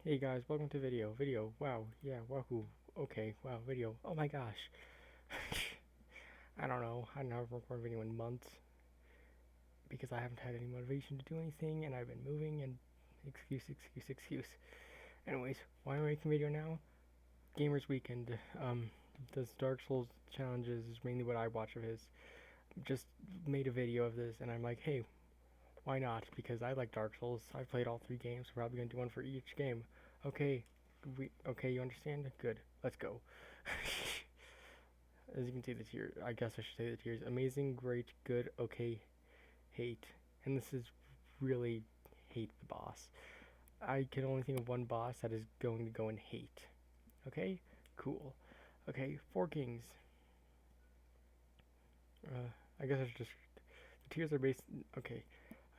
Hey guys, welcome to video. Wow, yeah, wahoo. Okay, wow, video. Oh my gosh. I don't know. I haven't recorded a video in months because I haven't had any motivation to do anything, and I've been moving and excuse. Anyways, why am I making a video now? Gamers Weekend. This Dark Souls challenges is mainly what I watch of his. Just made a video of this, and I'm like, hey, why not? Because I like Dark Souls. I've played all three games. We're probably gonna do one for each game. Okay, okay, you understand? Good. Let's go. As you can see, the tier. I guess I should say the tiers: amazing, great, good, okay, hate. And this is really hate the boss. I can only think of one boss that is going to go in hate. Okay, cool. Okay, Four Kings. I guess I should just. The tiers are based. Okay,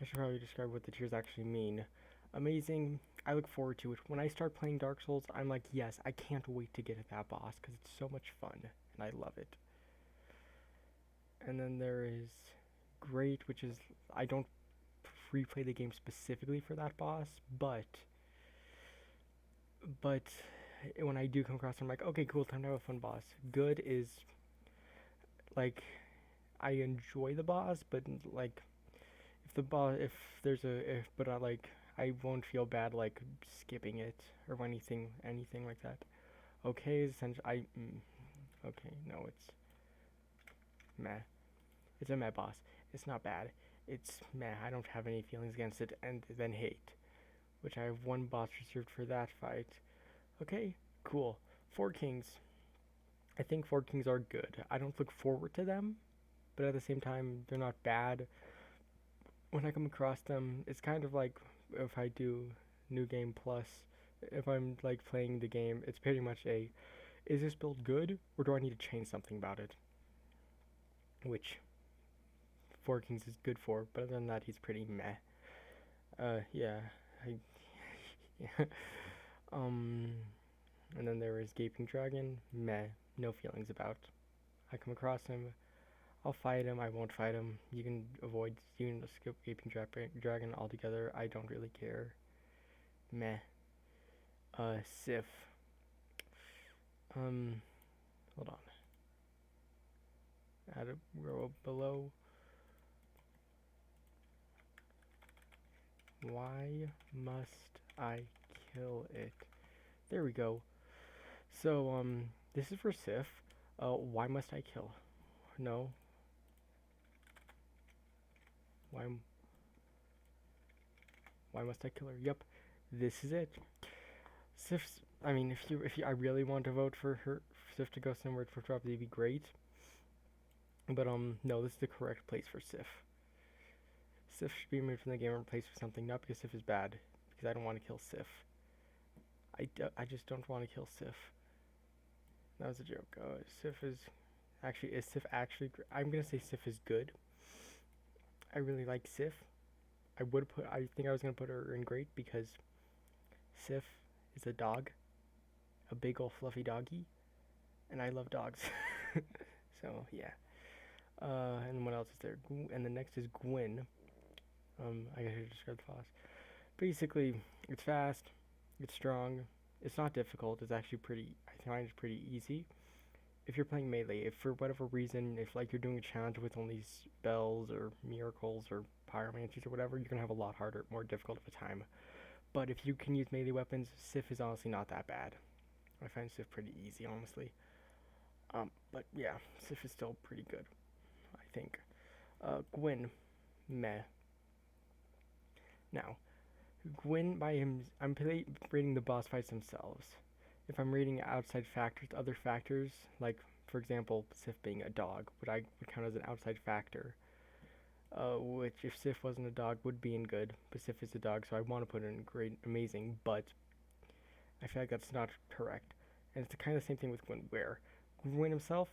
I should probably describe what the tiers actually mean. Amazing. I look forward to it. When I start playing Dark Souls, I'm like, yes, I can't wait to get at that boss because it's so much fun and I love it. And then there is great, which is I don't replay the game specifically for that boss, but when I do come across it, I'm like, okay, cool, time to have a fun boss. Good is like I enjoy the boss, but like if there's a if but I like I won't feel bad like skipping it or anything like that. Okay, essentially okay, no, it's meh. It's a meh boss. It's not bad. It's meh. I don't have any feelings against it, and then hate, which I have one boss reserved for that fight. Okay, cool. Four Kings. I think Four Kings are good. I don't look forward to them, but at the same time, they're not bad. When I come across them, it's kind of like if I do New Game Plus. If I'm like playing the game, it's pretty much a is this build good or do I need to change something about it? Which Four Kings is good for, but other than that, he's pretty meh. Yeah, I, yeah. Um, and then there is Gaping Dragon, meh, no feelings about. I come across him, I'll fight him, I won't fight him. You can skip Gaping Dragon altogether, I don't really care. Meh. Sif. Hold on. Add a row below. Why must I kill it? There we go. So, this is for Sif. Why must I kill? No. Why? Why must I kill her? Yep. This is it. Sif's. I mean, I really want to vote for her, Sif to go somewhere, it would probably be great. But no, this is the correct place for Sif. Sif should be removed from the game and replaced with something, not because Sif is bad, because I don't want to kill Sif. I just don't want to kill Sif. That was a joke. Sif is Sif actually? I'm gonna say Sif is good. I really like Sif. I think I was gonna put her in great because Sif is a dog, a big old fluffy doggy, and I love dogs. So yeah. And what else is there? And the next is Gwyn. I guess I should describe the boss. Basically, it's fast, it's strong, it's not difficult. It's actually I find it's pretty easy. If you're playing melee, if for whatever reason, if like you're doing a challenge with only spells or miracles or pyromancies or whatever, you're gonna have a lot harder, more difficult of a time. But if you can use melee weapons, Sif is honestly not that bad. I find Sif pretty easy, honestly. But yeah, Sif is still pretty good, I think. Gwyn, meh. Now, Gwyn by him, I'm rating the boss fights themselves. If I'm rating outside factors, other factors, like for example, Sif being a dog, would count as an outside factor. Which if Sif wasn't a dog would be in good, but Sif is a dog, so I want to put it in great, amazing. But I feel like that's not correct, and it's kind of the same thing with Gwyn, where Gwyn himself,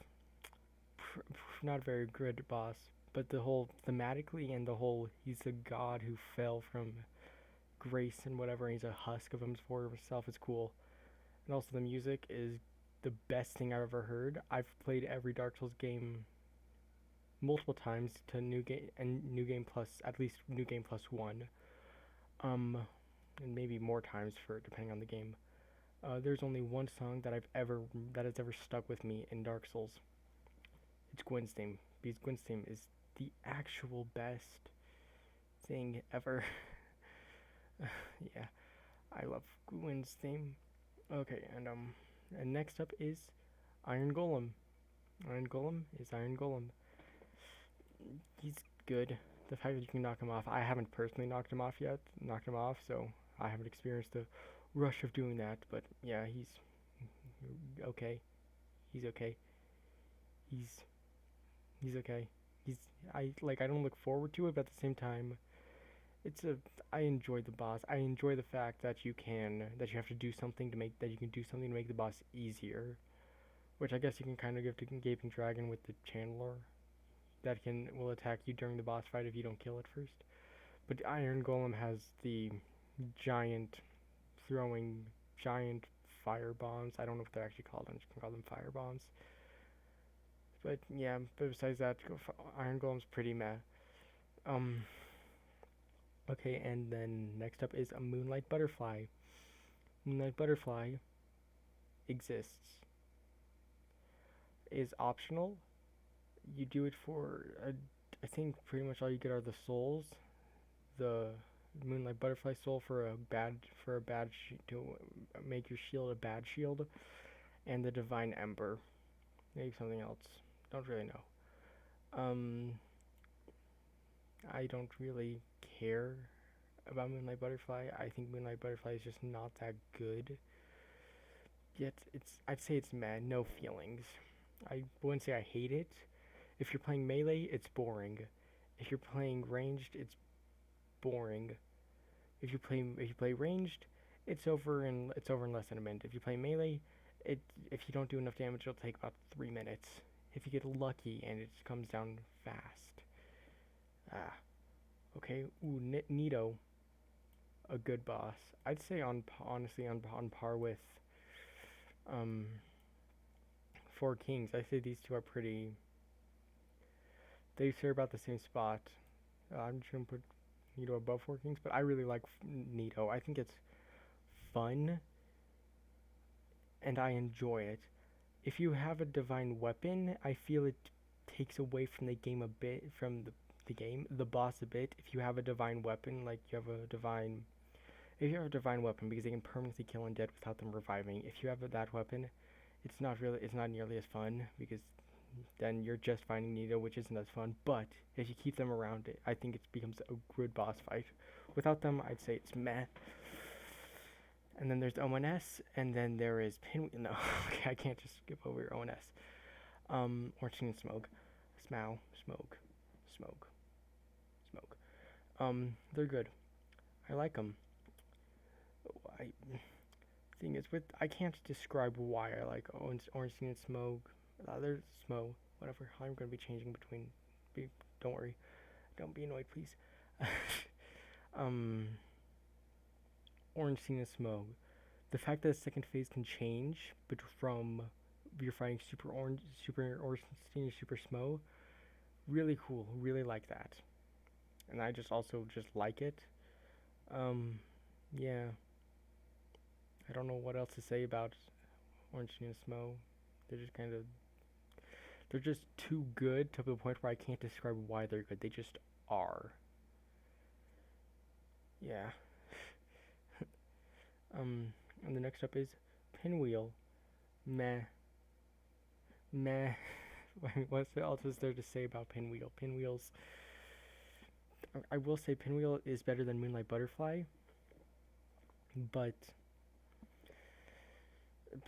not a very good boss, but the whole thematically and the whole he's a god who fell from grace and whatever, and he's a husk of himself is cool. And also the music is the best thing I've ever heard. I've played every Dark Souls game multiple times to New Game Plus, at least New Game Plus 1. Um and maybe more times for depending on the game. There's only one song that has ever stuck with me in Dark Souls. It's Gwen's theme, because Gwen's theme is the actual best thing ever. Yeah, I love Gwen's theme. Okay, and next up is Iron Golem. Iron Golem is Iron Golem. He's good. The fact that you can knock him off, I haven't personally knocked him off yet. Knocked him off, so I haven't experienced the rush of doing that. But yeah, he's okay. He's okay. He's he's okay. He's I don't look forward to it, but at the same time, it's a I enjoy the boss. I enjoy the fact that you have to do something to make that you can do something to make the boss easier, which I guess you can kind of give to Gaping Dragon with the Chandler that can will attack you during the boss fight if you don't kill it first. But Iron Golem has the giant throwing giant fire bombs. I don't know what they're actually called. I'm just gonna call them fire bombs. But yeah, but besides that, Iron Golem's pretty meh. Um, okay, and then next up is a Moonlight Butterfly. Moonlight Butterfly exists. Is optional. You do it for I think pretty much all you get are the souls. The Moonlight Butterfly soul for a bad to make your shield a bad shield, and the Divine Ember. Maybe something else. Don't really know. Um, I don't really care about Moonlight Butterfly. I think Moonlight Butterfly is just not that good. Yet I'd say it's meh, no feelings. I wouldn't say I hate it. If you're playing melee, it's boring. If you're playing ranged, it's boring. If you play ranged, it's over in less than a minute. If you play melee, if you don't do enough damage, it'll take about 3 minutes. If you get lucky and it comes down fast. Ah, okay. Ooh, Nito, a good boss. I'd say honestly on par with um Four Kings. I say these two are pretty. They share about the same spot. I'm just gonna put Nito above Four Kings, but I really like Nito. I think it's fun and I enjoy it. If you have a divine weapon, I feel it takes away from the game a bit, from the boss a bit. If you have a divine weapon, like if you have a divine weapon, because they can permanently kill undead without them reviving. If you have that weapon, it's not nearly as fun because then you're just fighting Nito, which isn't as fun. But if you keep them around, I think it becomes a good boss fight. Without them, I'd say it's meh. And then there's ONS, and then there is Pinwheel. No, okay, I can't just skip over ONS. Orange and Smoke, Smow, Smoke, Smoke, Smoke. They're good. I like them. I thing is with I can't describe why I like Orange and Smoke. There's Smo, whatever. I'm gonna be changing between. Don't worry. Don't be annoyed, please. um, Orange Scene and Smoke. The fact that the second phase can change, but from you're fighting Super Orange, Super Orange Scene, Super Smo, really cool. Really like that, and I just also just like it. Um, yeah. I don't know what else to say about Orange Scene and Smo. They're just kind of they're just too good to the point where I can't describe why they're good. They just are. Yeah. And the next up is Pinwheel. Meh. Meh. What else is there to say about Pinwheel? Pinwheel's. I will say Pinwheel is better than Moonlight Butterfly, but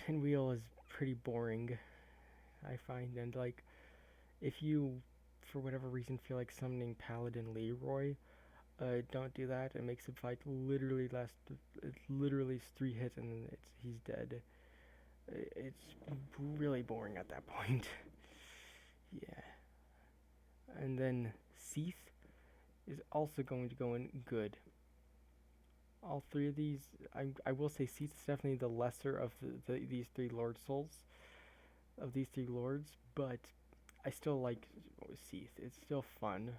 Pinwheel is pretty boring, I find. And like, if you, for whatever reason, feel like summoning Paladin Leroy, don't do that. It makes the fight literally last. It literally is 3 hits and then he's dead. It's really boring at that point. Yeah. And then Seath is also going to go in good. All three of these, I will say Seath is definitely the lesser of these three Lord Souls, of these three lords, but I still like Seath. It's still fun.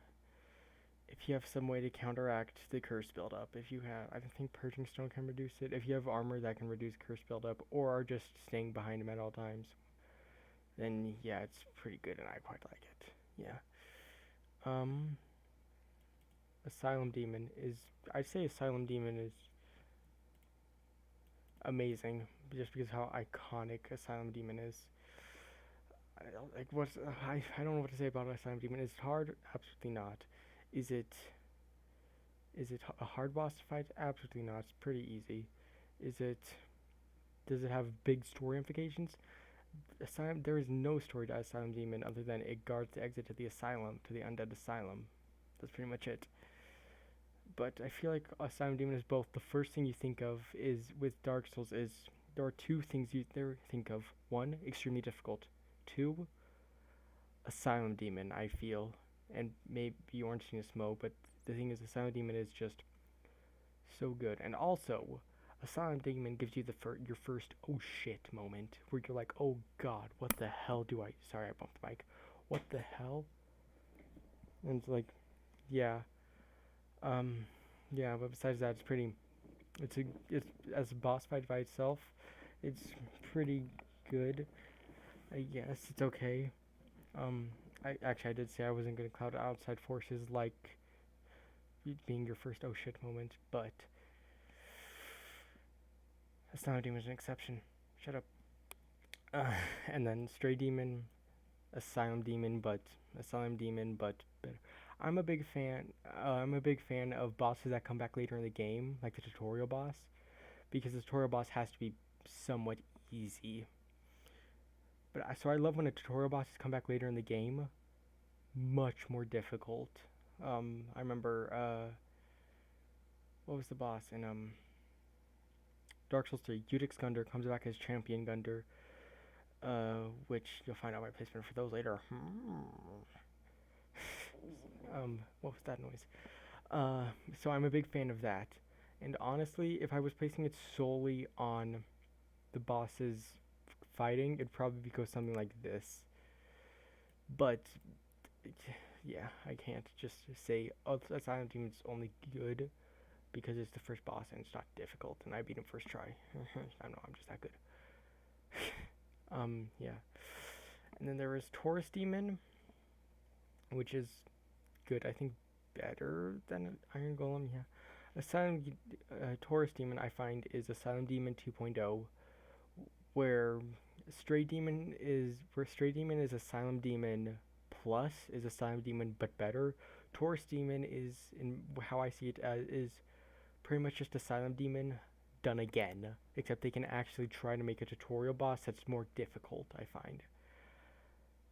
if you have some way to counteract the curse buildup, if you have, I don't think Purging Stone can reduce it. If you have armor that can reduce curse buildup, or are just staying behind him at all times, then yeah, it's pretty good, and I quite like it. Yeah. Um, Asylum Demon is, I'd say Asylum Demon is amazing, just because how iconic Asylum Demon is. I don't, like what's I don't know what to say about Asylum Demon. Is it hard? Absolutely not. Is it is it a hard boss to fight? Absolutely not. It's pretty easy. Is it does it have big story implications? Asylum, there is no story to Asylum Demon other than it guards the exit to the asylum, to the undead asylum. That's pretty much it. But I feel like Asylum Demon is both. The first thing you think of is with Dark Souls is there are two things you there think of. One, extremely difficult. Two, Asylum Demon. I feel, and maybe Orange Teen Smo, but the thing is, Asylum Demon is just so good. And also, Asylum Demon gives you your first oh shit moment where you're like, oh god, what the hell do I? Sorry, I bumped the mic. What the hell? And it's like, yeah, um, yeah. But besides that, it's as a boss fight by itself, it's pretty good. I guess it's okay. Um, I did say I wasn't gonna cloud outside forces like being your first oh shit moment, but Asylum Demon is an exception. Shut up. Uh, and then Stray Demon, Asylum Demon, but better. I'm a big fan. I'm a big fan of bosses that come back later in the game, like the tutorial boss, because the tutorial boss has to be somewhat easy. But so I love when a tutorial bosses come back later in the game, much more difficult. I remember what was the boss in Dark Souls 3? Udix Gundyr comes back as Champion Gundyr, which you'll find out my placement for those later. What was that noise? So I'm a big fan of that. And honestly, if I was placing it solely on the bosses fighting, it'd probably go something like this. But yeah, I can't just say Asylum Demon is only good because it's the first boss and it's not difficult, and I beat him first try. I know I'm just that good. Yeah. And then there is Taurus Demon, which is good. I think better than Iron Golem. Yeah. Taurus Demon I find is Asylum Demon 2.0, where Stray Demon is Asylum Demon plus is Asylum Demon but better. Taurus Demon is, in how I see it, is pretty much just Asylum Demon done again, except they can actually try to make a tutorial boss that's more difficult. I find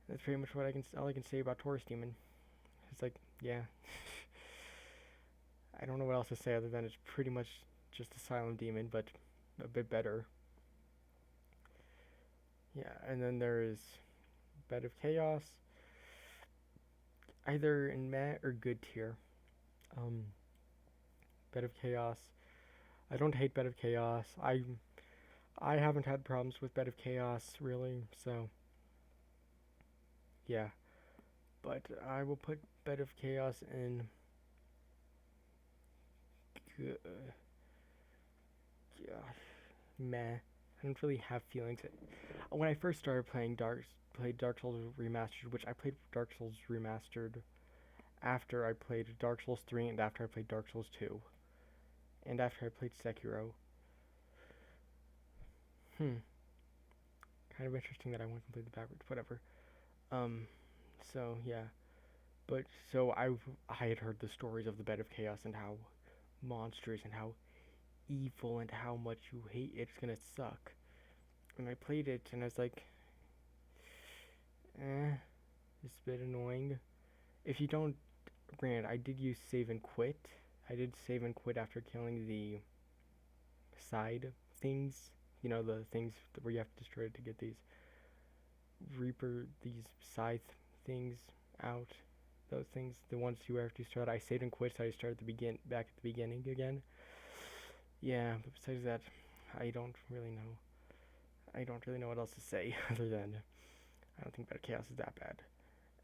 that's pretty much all I can say about Taurus Demon. It's like, yeah. I don't know what else to say other than it's pretty much just Asylum Demon, but a bit better. Yeah, and then there is Bed of Chaos, either in meh or good tier. Bed of Chaos. I don't hate Bed of Chaos. I haven't had problems with Bed of Chaos really, so yeah. But I will put Bed of Chaos in good. Yeah, meh. I don't really have feelings. When I first started played Dark Souls Remastered, which I played Dark Souls Remastered after I played Dark Souls 3 and after I played Dark Souls 2 and after I played Sekiro. Kind of interesting that I went completely backwards. Whatever. So yeah, but so I had heard the stories of the Bed of Chaos and how monstrous and how evil and how much you hate it. It's gonna suck. And I played it and I was like, it's a bit annoying. If you don't, granted, I did use save and quit. I did save and quit after killing the side things. You know, the things where you have to destroy it to get these these scythe things out. Those things, the ones you have to start. I saved and quit, so I started back at the beginning again. Yeah, but besides that, I don't really know. I don't really know what else to say other than I don't think Bed of Chaos is that bad.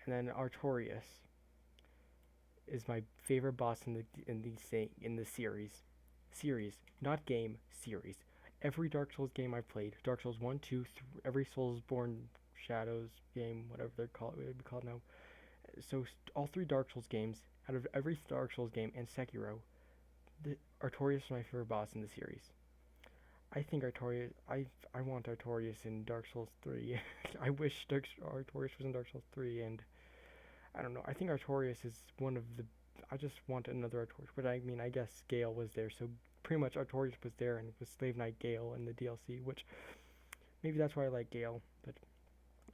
And then Artorias. is my favorite boss in the series, not game, series. Every Dark Souls game I've played, Dark Souls 1, 2, every Soulsborne Shadows game, whatever they're called, what be called now. So all three Dark Souls games, out of every Dark Souls game and Sekiro, Artorias is my favorite boss in the series. I think Artorias. I want Artorias in Dark Souls 3. I wish Artorias was in Dark Souls 3, and I don't know. I think Artorias is one of the. I just want another Artorias, but I mean, I guess Gale was there, so pretty much Artorias was there, and it was Slave Knight Gale in the DLC, which maybe that's why I like Gale. But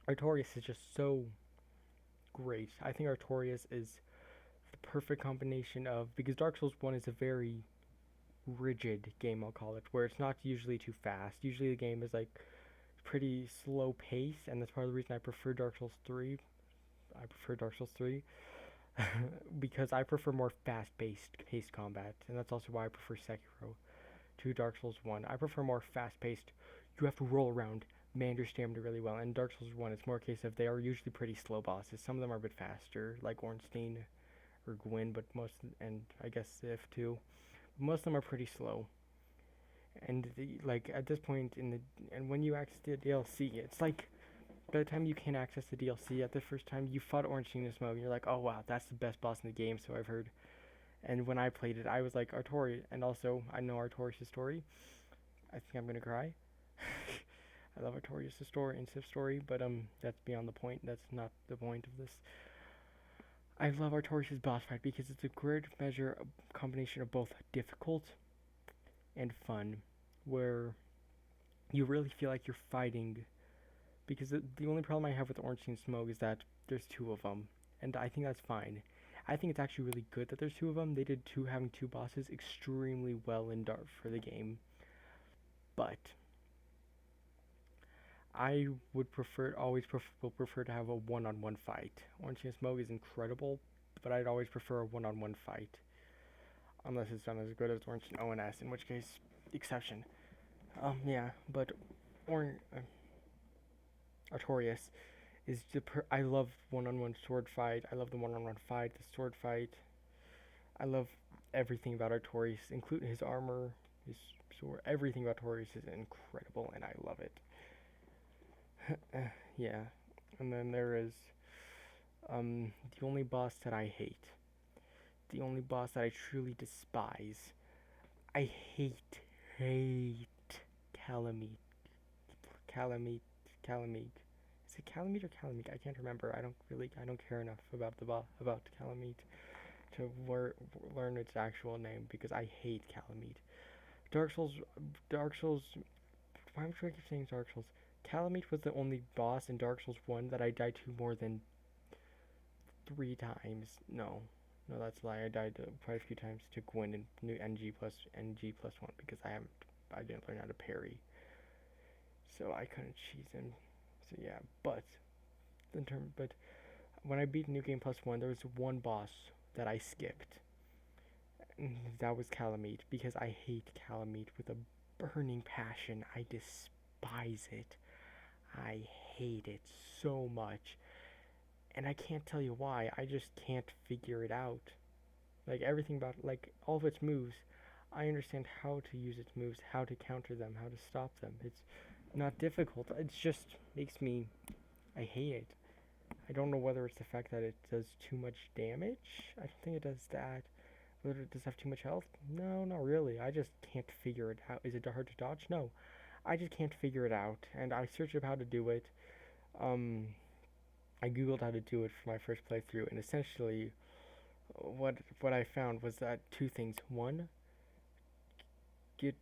Artorias is just so great. I think Artorias is the perfect combination of, because Dark Souls 1 is a very rigid game, I'll call it, where it's not usually too fast. Usually the game is like pretty slow pace, and that's part of the reason I prefer Dark Souls 3. I prefer Dark Souls 3 because I prefer more fast-paced combat, and that's also why I prefer Sekiro to Dark Souls 1. I prefer more fast-paced. You have to roll around, man your stamina really well. And Dark Souls 1, it's more a case of they are usually pretty slow bosses. Some of them are a bit faster, like Ornstein or Gwyn, but most, and I guess Sif too. Most of them are pretty slow. And like at this point in the, and when you access the DLC, it's like by the time you can access the DLC at the first time, you fought Ornstein in Smoke, and you're like, oh wow, that's the best boss in the game, so I've heard. And when I played it, I was like, Artori, and also I know Artorias' story. I think I'm gonna cry. I love Artorias' story and Sif's story, but that's beyond the point. That's not the point of this. I love Artorias' boss fight because it's a great measure, a combination of both difficult and fun, where you really feel like you're fighting. Because the only problem I have with Ornstein Smoke is that there's two of them, and I think that's fine. I think it's actually really good that there's two of them. They did having two bosses extremely well in Dart for the game, but I would will prefer to have a one-on-one fight. Ornstein Smoke is incredible, but I'd always prefer a one-on-one fight, unless it's done as good as Ornstein ONS, in which case, exception. Yeah, but or Artorias is I love one-on-one sword fight. I love the one-on-one fight, the sword fight. I love everything about Artorias, including his armor, his sword. Everything about Artorias is incredible, and I love it. Yeah, and then there is the only boss that I hate, the only boss that I truly despise. I hate Calamite. Calamite. Calamite. Is it Calamite or Calamite? I can't remember. I don't care enough about about Calamite to learn its actual name because I hate Calamite. Dark Souls, Dark Souls. Why am I keep saying Dark Souls? Calamite was the only boss in Dark Souls 1 that I died to more than 3 times. No, no, that's a lie. I died quite a few times to Gwyn in new NG plus 1 because I didn't learn how to parry, so I couldn't cheese him. So yeah, but when I beat New Game Plus 1, there was one boss that I skipped. That was Calamite because I hate Calamite with a burning passion. I despise it. I hate it so much. And I can't tell you why. I just can't figure it out. Like everything about like all of its moves, I understand how to use its moves, how to counter them, how to stop them. It's not difficult. It just makes me I hate it. I don't know whether it's the fact that it does too much damage. I don't think it does that. Whether it does have too much health? No, not really. I just can't figure it out. Is it hard to dodge? No. I just can't figure it out. And I searched up how to do it. Um, I googled how to do it for my first playthrough, and essentially, what I found was that two things. One, get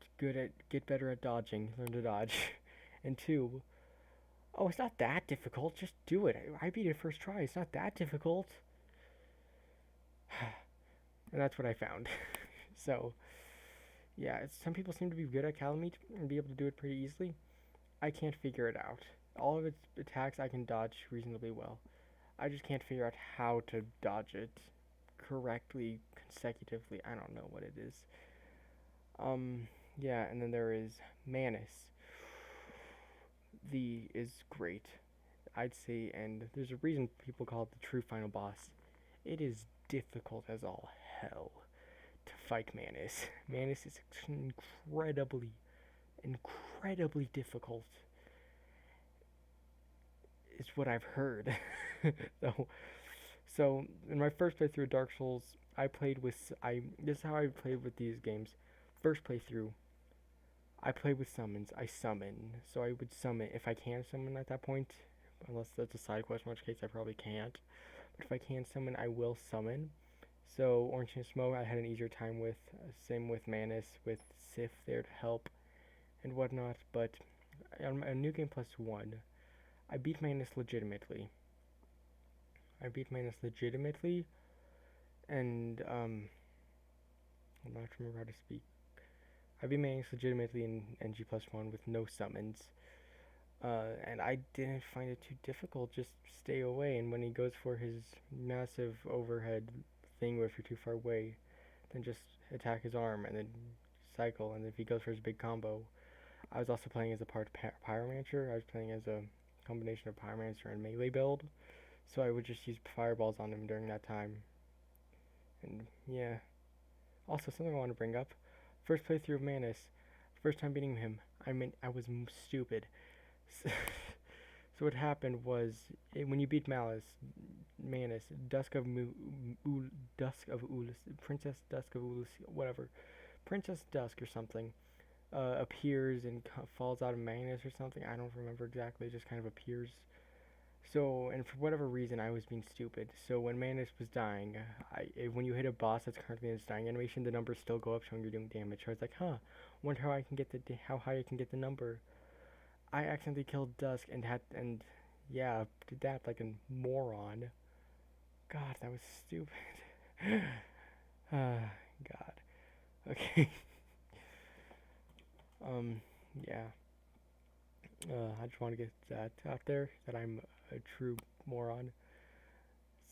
better at dodging, learn to dodge, and two, oh, it's not that difficult. Just do it. I beat it first try. It's not that difficult. And that's what I found. So, yeah, some people seem to be good at Calamite and be able to do it pretty easily. I can't figure it out. All of its attacks I can dodge reasonably well. I just can't figure out how to dodge it correctly, consecutively. I don't know what it is. Yeah, and then there is Manus. The is great, I'd say, and there's a reason people call it the true final boss. It is difficult as all hell to fight Manus. Manus is incredibly, incredibly difficult, is what I've heard. so, so in my first playthrough of Dark Souls, I played with this is how I played with these games. First playthrough, I played with summons. I summon, so I would summon if I can summon at that point, unless that's a side quest, in which case I probably can't. But if I can summon, I will summon. So Orange and Smoke, I had an easier time with. Same with Manus, with Sif there to help and whatnot. But on a New Game Plus One, I beat Manus legitimately. And I'm not remember how to speak. I beat Manus legitimately in NG Plus One with no summons. And I didn't find it too difficult. Just stay away. And when he goes for his massive overhead thing, where if you're too far away, then just attack his arm and then cycle. And if he goes for his big combo, I was also playing as a part Pyromancer. I was playing as a combination of Pyromancer and melee build, so I would just use fireballs on him during that time. And yeah, also something I want to bring up: first playthrough of Manus, first time beating him. I was stupid. So what happened was when you beat Manus, Dusk of Ulus, Princess Dusk of Ulus, whatever, Princess Dusk or something, appears and falls out of Manus or something. I don't remember exactly. It just kind of appears. So, and for whatever reason, I was being stupid. So when Manus was dying, when you hit a boss that's currently in its dying animation, the numbers still go up showing you're doing damage. So I was like, huh, wonder how I can get how high I can get the number. I accidentally killed Dusk and yeah, did that like a moron. God, that was stupid. God. Okay. Yeah. I just want to get that out there that I'm a true moron.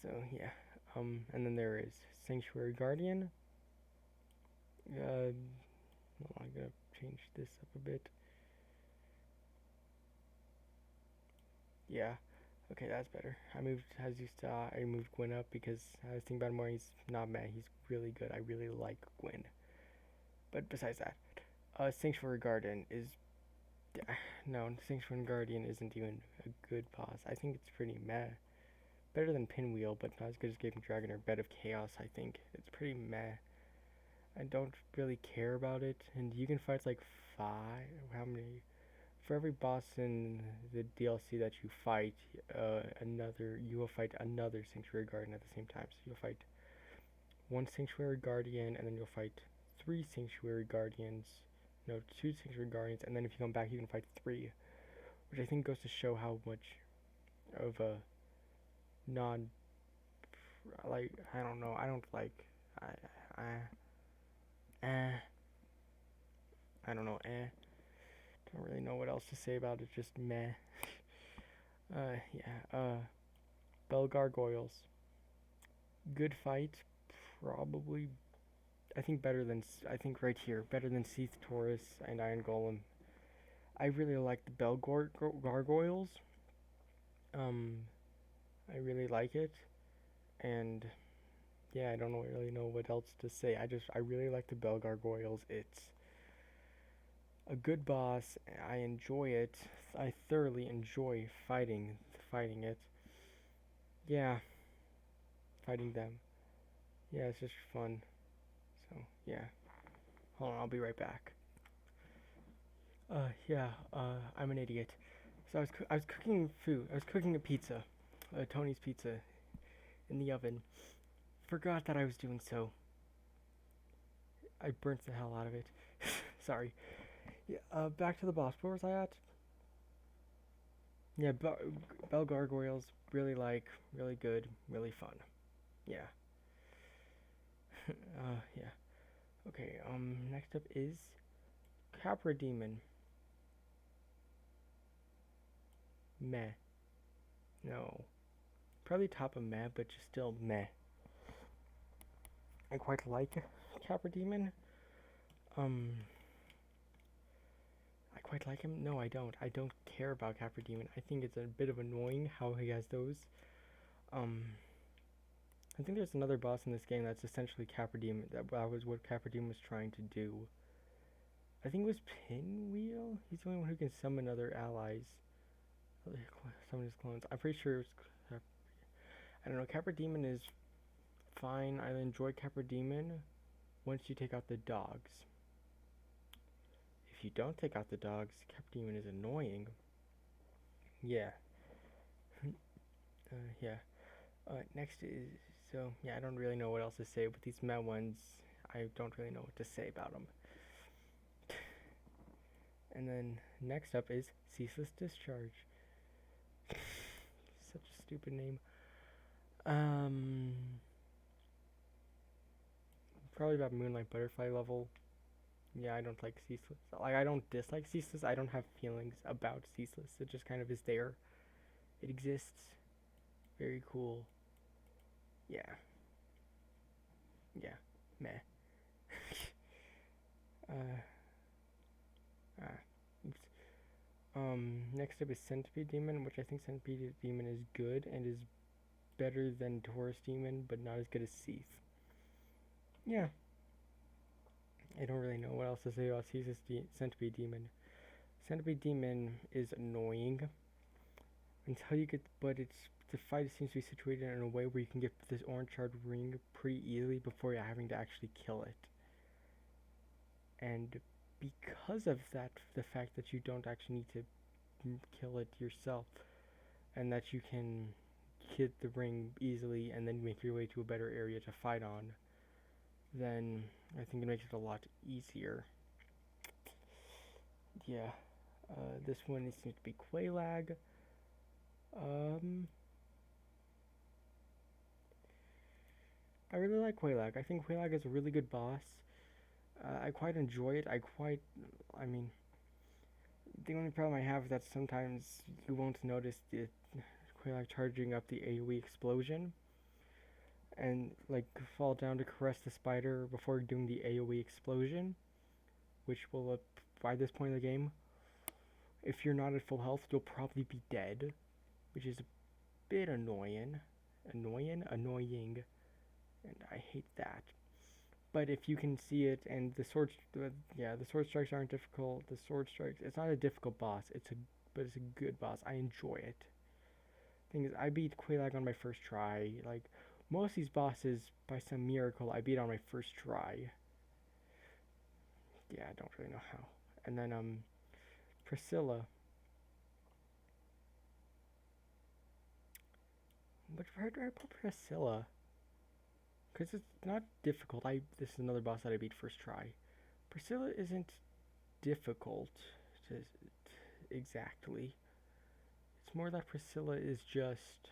So yeah. And then there is Sanctuary Guardian. Well, I'm gonna change this up a bit. Yeah. Okay, that's better. I moved, as you saw, I moved Gwyn up because I was thinking about him more. He's not mad. He's really good. I really like Gwyn. But besides that, Sanctuary Guardian is no, Sanctuary Guardian isn't even a good boss. I think it's pretty meh. Better than Pinwheel, but not as good as Gaping Dragon or Bed of Chaos, I think. It's pretty meh. I don't really care about it. And you can fight like five. How many? For every boss in the DLC that you fight, you will fight another Sanctuary Guardian at the same time. So you'll fight one Sanctuary Guardian, and then you'll fight three Sanctuary Guardians. No, two Sanctuary Guardians, and then if you come back, you can fight three, which I think goes to show how much of a non, like, I don't know, I don't like, eh, I don't know, don't really know what else to say about it, just meh. Yeah, Bell Gargoyles, good fight, probably, I think right here, better than Seath Taurus and Iron Golem. I really like the Bell Gargoyles, um, I really like it, and yeah, I don't really know what else to say. I really like the Bell Gargoyles. It's a good boss. I enjoy it. I thoroughly enjoy fighting it. Yeah, fighting them. Yeah, it's just fun. So yeah, hold on, I'll be right back. Yeah. I'm an idiot. So I was cooking food. I was cooking a pizza, Tony's pizza, in the oven. Forgot that I was doing so. I burnt the hell out of it. Sorry. Yeah, back to the boss. Where was I at? Yeah, Bell Gargoyles, really good, really fun. Yeah. Yeah. Okay, next up is Capra Demon. Meh. No. Probably top of meh, but just still meh. I quite like Capra Demon. Um, I quite like him. No, I don't. I don't care about Capra Demon. I think it's a bit of annoying how he has those. Um, I think there's another boss in this game that's essentially Capra Demon. That was what Capra Demon was trying to do. I think it was Pinwheel. He's the only one who can summon other allies. Summon his clones. I'm pretty sure it's. I don't know. Capra Demon is fine. I enjoy Capra Demon once you take out the dogs. If you don't take out the dogs, Capra Demon is annoying. Yeah. Yeah. Next is I don't really know what else to say, but these Met ones, I don't really know what to say about them. And then next up is Ceaseless Discharge. Such a stupid name. Probably about Moonlight Butterfly level. Yeah, I don't like Ceaseless. Like, I don't dislike Ceaseless. I don't have feelings about Ceaseless. It just kind of is there. It exists. Very cool. Yeah. Yeah. Meh. Oops. Next up is Centipede Demon, which I think Centipede Demon is good and is better than Taurus Demon, but not as good as Seath. Yeah. I don't really know what else to say about Centipede Demon. Centipede Demon is annoying until you get, but the fight seems to be situated in a way where you can get this orange shard ring pretty easily before you're having to actually kill it. And because of that, the fact that you don't actually need to kill it yourself, and that you can hit the ring easily and then make your way to a better area to fight on, then I think it makes it a lot easier. Yeah. This one seems to be Quelaag. I really like Quelaag. I think Quelaag is a really good boss. I quite enjoy it. I mean, the only problem I have is that sometimes you won't notice the Quelaag charging up the AoE explosion and like fall down to caress the spider before doing the AoE explosion, which will, by this point in the game, if you're not at full health, you'll probably be dead, which is a bit annoying, and I hate that. But if you can see it, and the sword strikes aren't difficult. The sword strikes, it's not a difficult boss. But it's a good boss. I enjoy it. Thing is, I beat Quelaag on my first try. Like most of these bosses, by some miracle, I beat on my first try. Yeah, I don't really know how. And then Priscilla. Where do I put Priscilla? Because it's not difficult. This is another boss that I beat first try. Priscilla isn't difficult exactly. It's more that Priscilla is just,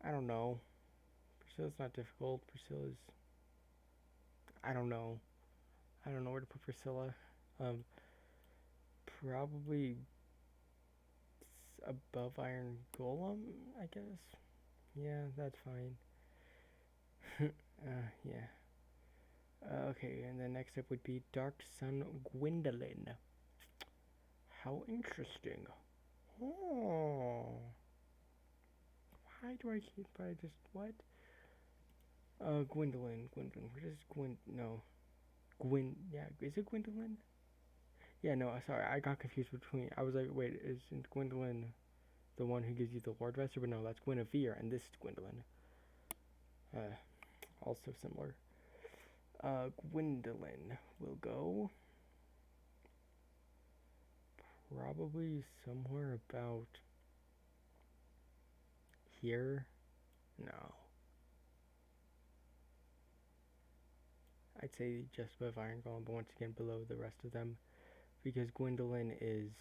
I don't know. Priscilla's not difficult. Priscilla's, I don't know. I don't know where to put Priscilla. Probably above Iron Golem, I guess. Yeah, that's fine. Yeah. Okay, and then next up would be Dark Sun Gwendolyn. How interesting. Oh. Why do I keep, I just, what? Gwendolyn. Where does no. Yeah, is it Gwendolyn? Yeah, no, sorry, I got confused between, I was like, wait, isn't Gwendolyn the one who gives you the Lord Vesture? But no, that's Guinevere, and this is Gwendolyn. Also similar. Gwendolyn will go probably somewhere about here. No. I'd say just above Iron Golem, but once again below the rest of them. Because Gwendolyn is,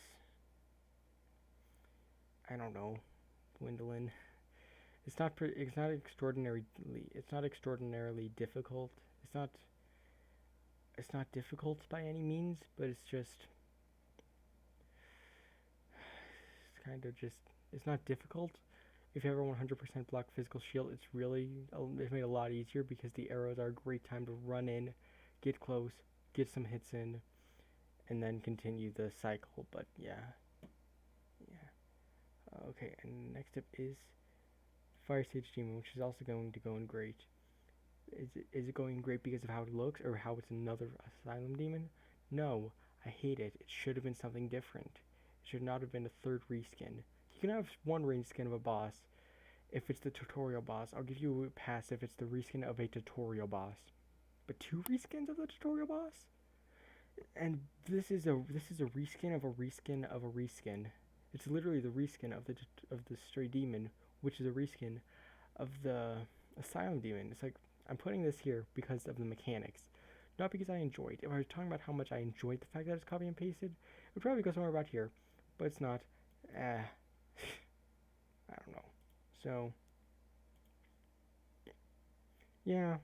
I don't know, Gwendolyn. It's not extraordinarily difficult. It's not difficult by any means, but it's just, it's kind of just, it's not difficult. If you have a 100% block physical shield, it's made a lot easier because the arrows are a great time to run in, get close, get some hits in, and then continue the cycle. But yeah. Okay, and next up is Fire Sage Demon, which is also going to go in great. Is it going great because of how it looks or how it's another Asylum Demon? No, I hate it. It should have been something different. It should not have been a third reskin. You can have one reskin of a boss if it's the tutorial boss. I'll give you a pass if it's the reskin of a tutorial boss. But two reskins of the tutorial boss? And this is a reskin of a reskin of a reskin. It's literally the reskin of the Stray Demon, which is a reskin of the Asylum Demon. It's like I'm putting this here because of the mechanics, not because I enjoyed. If I was talking about how much I enjoyed the fact that it's copy and pasted, it would probably go somewhere about here, but it's not. I don't know. So yeah,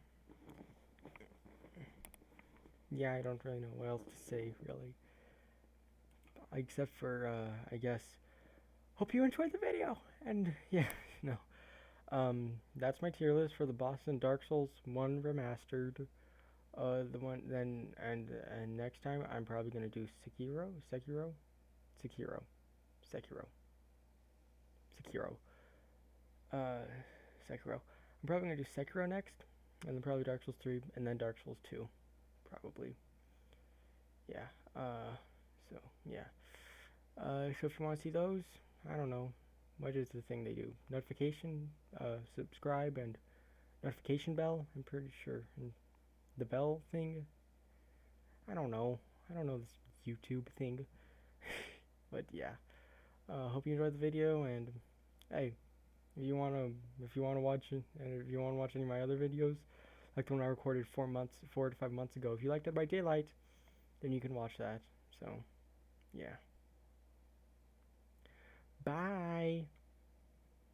yeah, I don't really know what else to say really, except for I guess hope you enjoyed the video. And yeah, no. That's my tier list for the boss in Dark Souls 1 Remastered. The one then and next time I'm probably gonna do Sekiro, Sekiro, Sekiro, uh, Sekiro. I'm probably gonna do Sekiro next, and then probably Dark Souls 3, and then Dark Souls 2, probably. Yeah. So yeah. So if you want to see those, I don't know. What is the thing they do? Notification, subscribe, and notification bell. I'm pretty sure. And the bell thing. I don't know. I don't know this YouTube thing. But yeah. Hope you enjoyed the video. And hey, if you wanna watch it, and if you wanna watch any of my other videos, like the one I recorded 4 to 5 months ago, if you liked Dead by Daylight, then you can watch that. So yeah. Bye.